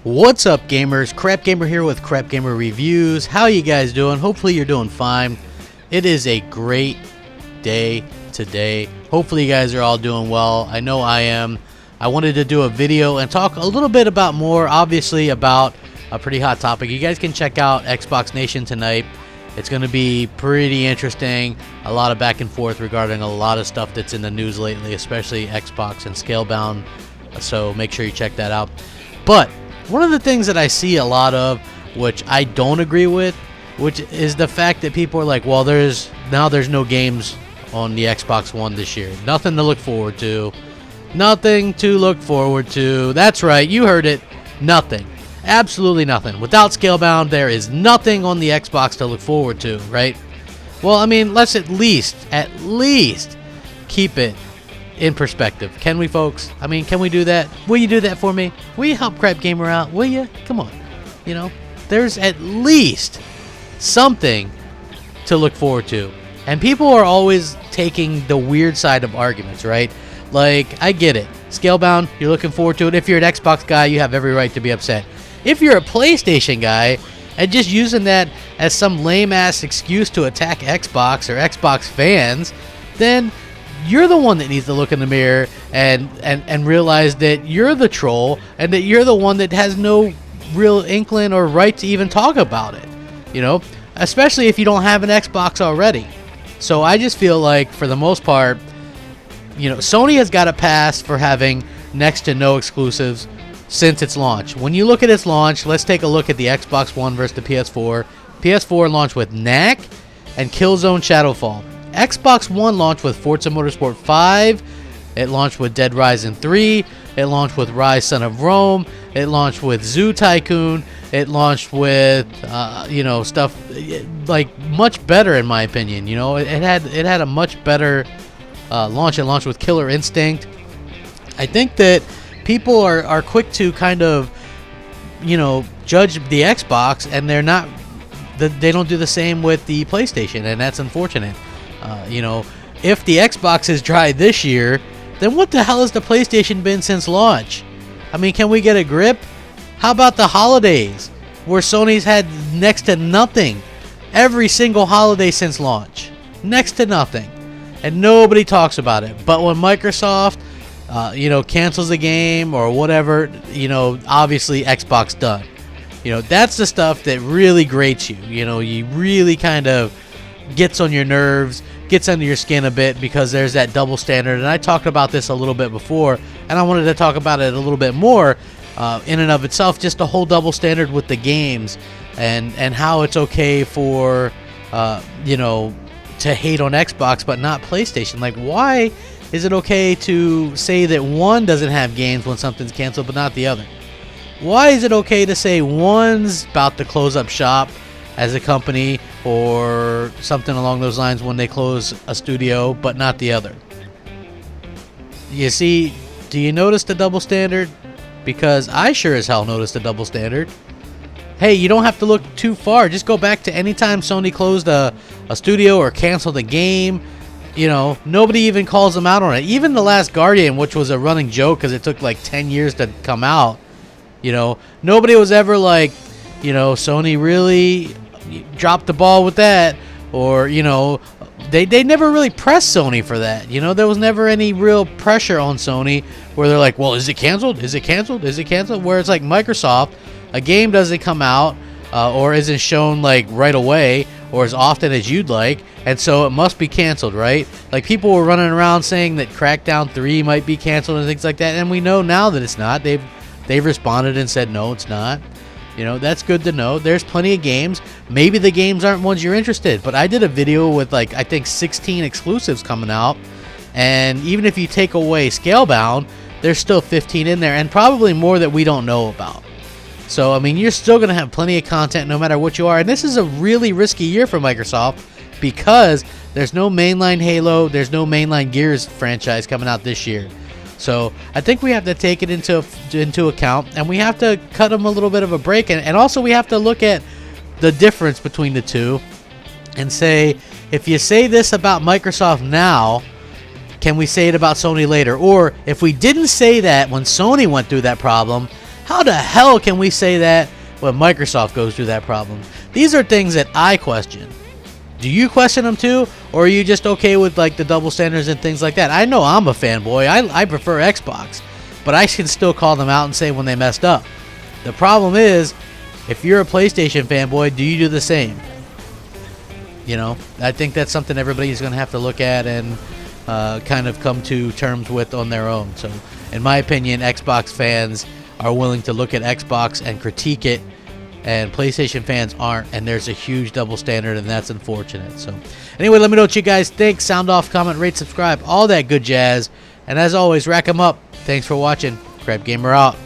What's up, gamers? Crapgamer here with Crapgamer Reviews. How you guys doing? Hopefully you're doing fine. It is a great day today. Hopefully you guys are all doing well. I know I am. I wanted to do a video and talk a little bit about obviously about a pretty hot topic. You guys can check out Xbox Nation tonight. It's going to be pretty interesting. A lot of back and forth regarding a lot of stuff that's in the news lately, especially Xbox and Scalebound. So make sure you check that out. But one of the things that I see a lot of, which I don't agree with, which is the fact that people are like, well, there's no games on the Xbox One this year. Nothing to look forward to. Nothing to look forward to. That's right, you heard it. Nothing. Absolutely nothing. Without Scalebound, there is nothing on the Xbox to look forward to, right? Well, I mean, let's at least keep it in perspective. Can we, folks? I mean, can we do that? Will you do that for me? Will you help Crapgamer out? Will you? Come on. You know, there's at least something to look forward to. And people are always taking the weird side of arguments, right? Like, I get it. Scalebound, you're looking forward to it. If you're an Xbox guy, you have every right to be upset. If you're a PlayStation guy and just using that as some lame-ass excuse to attack Xbox or Xbox fans, then you're the one that needs to look in the mirror and realize that you're the troll and that you're the one that has no real inkling or right to even talk about it, you know, especially if you don't have an Xbox already. So I just feel like, for the most part, you know, Sony has got a pass for having next to no exclusives since its launch. When you look at its launch, let's take a look at the Xbox One versus the PS4. PS4 launched with Knack and Killzone Shadowfall. Xbox One launched with Forza Motorsport 5. It launched with Dead Rising 3. It launched with Rise Son of Rome. It launched with Zoo Tycoon. It launched with stuff like much better, in my opinion. You know, it had a much better launch. It launched with Killer Instinct. I think that people are quick to kind of, you know, judge the Xbox, and they don't do the same with the PlayStation, and that's unfortunate. You know, if the Xbox is dry this year, then what the hell has the PlayStation been since launch? I mean, can we get a grip? How about the holidays, where Sony's had next to nothing every single holiday since launch? Next to nothing. And nobody talks about it. But when Microsoft, cancels a game or whatever, you know, obviously Xbox done. You know, that's the stuff that really grates you. You know, you really kind of gets on your nerves, gets under your skin a bit, because there's that double standard. And I talked about this a little bit before, and I wanted to talk about it a little bit more in and of itself, just the whole double standard with the games and how it's okay for, to hate on Xbox but not PlayStation. Like, why is it okay to say that one doesn't have games when something's canceled but not the other? Why is it okay to say one's about to close up shop as a company or something along those lines when they close a studio, but not the other? You see, do you notice the double standard? Because I sure as hell noticed the double standard. Hey, you don't have to look too far. Just go back to any time Sony closed a studio or canceled a game. You know, nobody even calls them out on it. Even The Last Guardian, which was a running joke because it took like 10 years to come out, you know, nobody was ever like, you know, Sony really dropped the ball with that. Or, you know, they never really pressed Sony for that. You know, there was never any real pressure on Sony where they're like, well, is it canceled? Is it canceled? Is it canceled? Where it's like Microsoft, a game doesn't come out or isn't shown like right away or as often as you'd like, and so it must be canceled, right? Like, people were running around saying that Crackdown 3 might be canceled and things like that, and we know now that it's not. They've responded and said no, it's not. You know, that's good to know. There's plenty of games. Maybe the games aren't ones you're interested, but I did a video with like, I think 16 exclusives coming out, and even if you take away Scalebound, there's still 15 in there, and probably more that we don't know about. So, I mean, you're still going to have plenty of content no matter what you are. And this is a really risky year for Microsoft because there's no mainline Halo, there's no mainline Gears franchise coming out this year. So, I think we have to take it into account, and we have to cut them a little bit of a break. And also, we have to look at the difference between the two and say, if you say this about Microsoft now, can we say it about Sony later? Or if we didn't say that when Sony went through that problem, How the hell can we say that when Microsoft goes through that problem? These are things that I question. Do you question them too, or are you just okay with like the double standards and things like that? I know I'm a fanboy. I prefer Xbox, but I can still call them out and say when they messed up. The problem is, if you're a PlayStation fanboy, do you do the same? You know, I think that's something everybody's going to have to look at and kind of come to terms with on their own. So, in my opinion, Xbox fans are willing to look at Xbox and critique it, and PlayStation fans aren't, and there's a huge double standard, and that's unfortunate. So, anyway, let me know what you guys think. Sound off, comment, rate, subscribe, all that good jazz. And as always, rack 'em up. Thanks for watching. Crapgamer out.